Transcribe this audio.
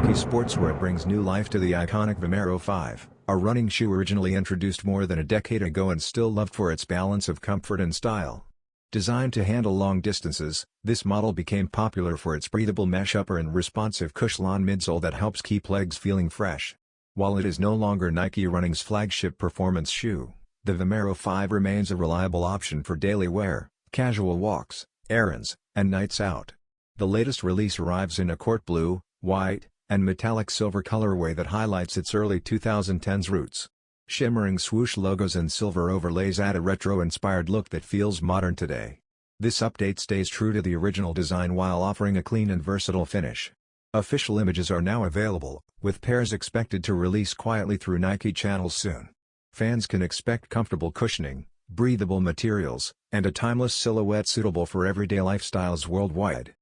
Nike Sportswear brings new life to the iconic Vomero 5, a running shoe originally introduced more than a decade ago and still loved for its balance of comfort and style. Designed to handle long distances, this model became popular for its breathable mesh upper and responsive Cushlon midsole that helps keep legs feeling fresh. While it is no longer Nike Running's flagship performance shoe, the Vomero 5 remains a reliable option for daily wear, casual walks, errands, and nights out. The latest release arrives in a court blue, white, and metallic silver colorway that highlights its early 2010s roots. Shimmering swoosh logos and silver overlays add a retro-inspired look that feels modern today. This update stays true to the original design while offering a clean and versatile finish. Official images are now available, with pairs expected to release quietly through Nike channels soon. Fans can expect comfortable cushioning, breathable materials, and a timeless silhouette suitable for everyday lifestyles worldwide.